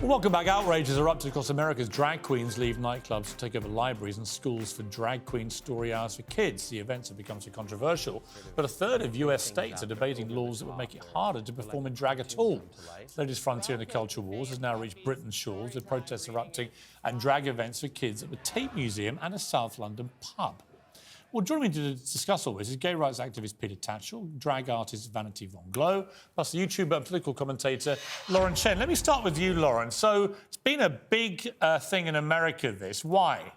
Welcome back. Outrages erupted across America as drag queens leave nightclubs to take over libraries and schools for drag queen story hours for kids. The events have become so controversial that a third of US states are debating laws that would make it harder to perform in drag at all. The latest frontier in the culture wars has now reached Britain's shores, with protests erupting and drag events for kids at the Tate Museum and a South London pub. Well, joining me to discuss all this is gay rights activist Peter Tatchell, drag artist Vanity Von Glow, plus the YouTuber and political commentator Lauren Chen. Let me start with you, Lauren. So it's been a big thing in America, this. Why?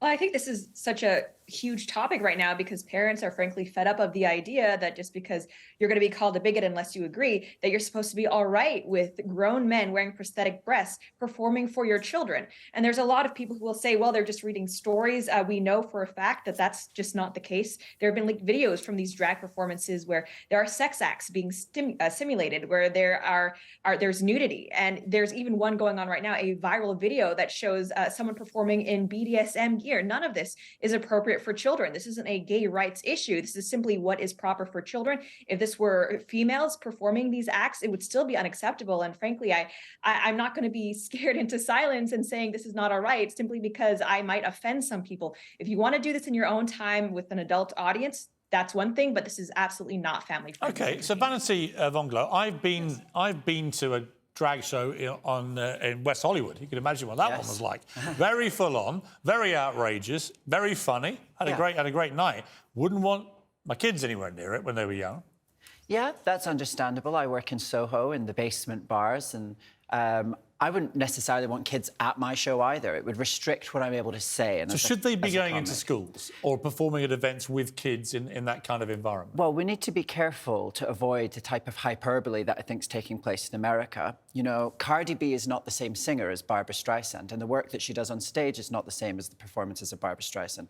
Well, I think this is such a huge topic right now because parents are frankly fed up of the idea that just because you're going to be called a bigot unless you agree, that you're supposed to be all right with grown men wearing prosthetic breasts performing for your children. And there's a lot of people who will say, well, they're just reading stories. We know for a fact that that's just not the case. There have been leaked videos from these drag performances where there are sex acts being simulated, where there's nudity. And there's even one going on right now, a viral video that shows someone performing in BDSM gear. None of this is appropriate for children. This isn't a gay rights issue. This is simply what is proper for children. If this were females performing these acts, it would still be unacceptable. And frankly, I'm not going to be scared into silence and saying this is not all right simply because I might offend some people. If you want to do this in your own time with an adult audience, that's one thing, but this is absolutely not family friendly. Okay, so Vanity Von Glow, I've been to a drag show in West Hollywood. You can imagine what that one was like. Very full on, very outrageous, very funny. Had a great night. Wouldn't want my kids anywhere near it when they were young. Yeah, that's understandable. I work in Soho in the basement bars, and I wouldn't necessarily want kids at my show either. It would restrict what I'm able to say. And so should they be going into schools or performing at events with kids in that kind of environment? Well, we need to be careful to avoid the type of hyperbole that I think is taking place in America. You know, Cardi B is not the same singer as Barbra Streisand, and the work that she does on stage is not the same as the performances of Barbra Streisand.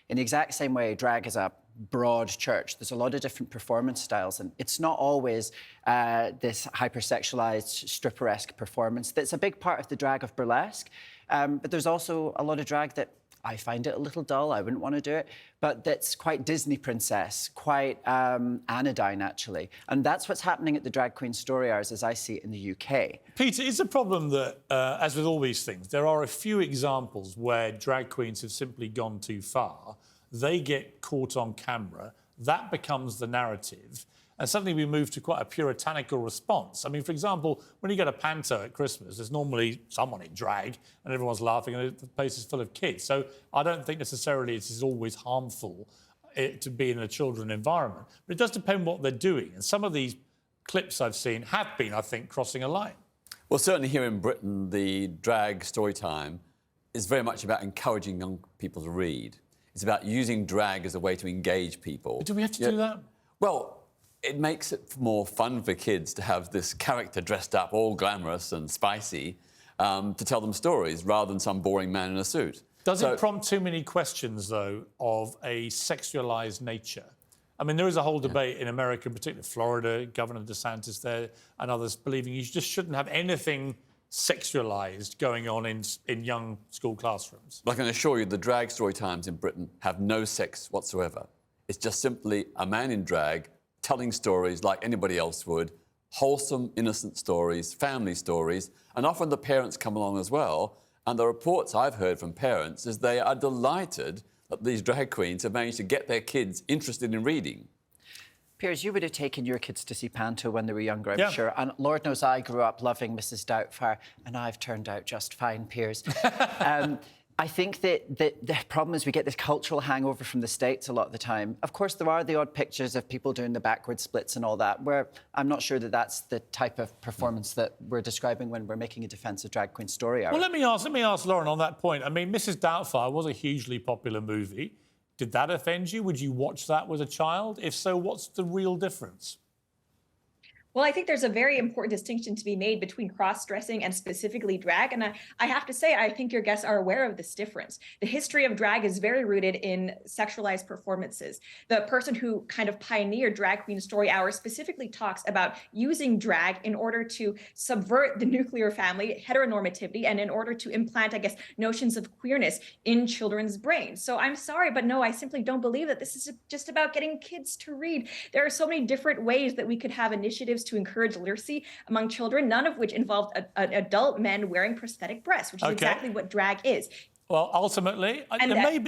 In the exact same way, drag is a broad church. There's a lot of different performance styles, and it's not always this hypersexualized, stripper-esque performance that's a big part of the drag of burlesque. But there's also a lot of drag that I find it a little dull. I wouldn't want to do it, but that's quite Disney princess, quite anodyne, actually. And that's what's happening at the Drag Queen Story Hours as I see it in the UK. Peter, is the problem that, as with all these things, there are a few examples where drag queens have simply gone too far. They get caught on camera, that becomes the narrative, and suddenly we move to quite a puritanical response. I mean, for example, when you go to Panto at Christmas, there's normally someone in drag and everyone's laughing and the place is full of kids. So I don't think necessarily it is always harmful to be in a children environment. But it does depend what they're doing. And some of these clips I've seen have been, I think, crossing a line. Well, certainly here in Britain, the drag story time is very much about encouraging young people to read. It's about using drag as a way to engage people. But do we have to do that? Well, it makes it more fun for kids to have this character dressed up, all glamorous and spicy, to tell them stories rather than some boring man in a suit. Does it prompt too many questions, though, of a sexualised nature? I mean, there is a whole debate in America, particularly Florida, Governor DeSantis there and others believing you just shouldn't have anything sexualised going on in young school classrooms. I can assure you the drag story times in Britain have no sex whatsoever. It's just simply a man in drag telling stories like anybody else would, wholesome, innocent stories, family stories, and often the parents come along as well. And the reports I've heard from parents is they are delighted that these drag queens have managed to get their kids interested in reading. Piers, you would have taken your kids to see Panto when they were younger, I'm sure. And Lord knows I grew up loving Mrs. Doubtfire, and I've turned out just fine, Piers. I think that the problem is we get this cultural hangover from the States a lot of the time. Of course, there are the odd pictures of people doing the backward splits and all that, where I'm not sure that that's the type of performance that we're describing when we're making a defence of Drag Queen Story Hour. Well, let me ask Lauren on that point. I mean, Mrs. Doubtfire was a hugely popular movie. Did that offend you? Would you watch that as a child? If so, what's the real difference? Well, I think there's a very important distinction to be made between cross-dressing and specifically drag. And I have to say, I think your guests are aware of this difference. The history of drag is very rooted in sexualized performances. The person who kind of pioneered Drag Queen Story Hour specifically talks about using drag in order to subvert the nuclear family, heteronormativity, and in order to implant, I guess, notions of queerness in children's brains. So I'm sorry, but no, I simply don't believe that this is just about getting kids to read. There are so many different ways that we could have initiatives initiatives to encourage literacy among children, none of which involved adult men wearing prosthetic breasts, which is exactly what drag is. Well, ultimately,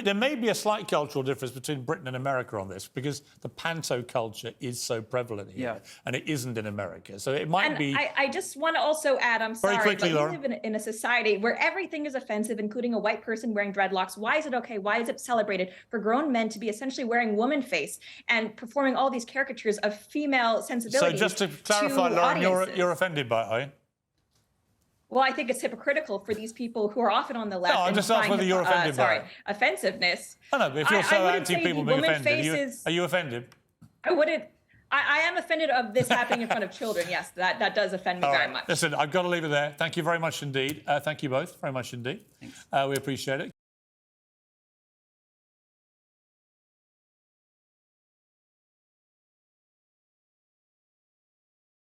there may be a slight cultural difference between Britain and America on this, because the panto culture is so prevalent here, and it isn't in America. So it might be... I just want to also add, I'm sorry, quickly, but we Lauren. live in a society where everything is offensive, including a white person wearing dreadlocks. Why is it okay? Why is it celebrated for grown men to be essentially wearing woman face and performing all these caricatures of female sensibilities? So just to clarify, Lauren, you're offended by it, are you? Well, I think it's hypocritical for these people who are often on the left. No, I'm just asking whether you're offended by it. Offensiveness. I know, but if you're so anti people being offended, are you offended? I wouldn't. I am offended of this happening in front of children. Yes, that does offend me very much. Listen, I've got to leave it there. Thank you very much indeed. Thank you both very much indeed. Thanks. We appreciate it.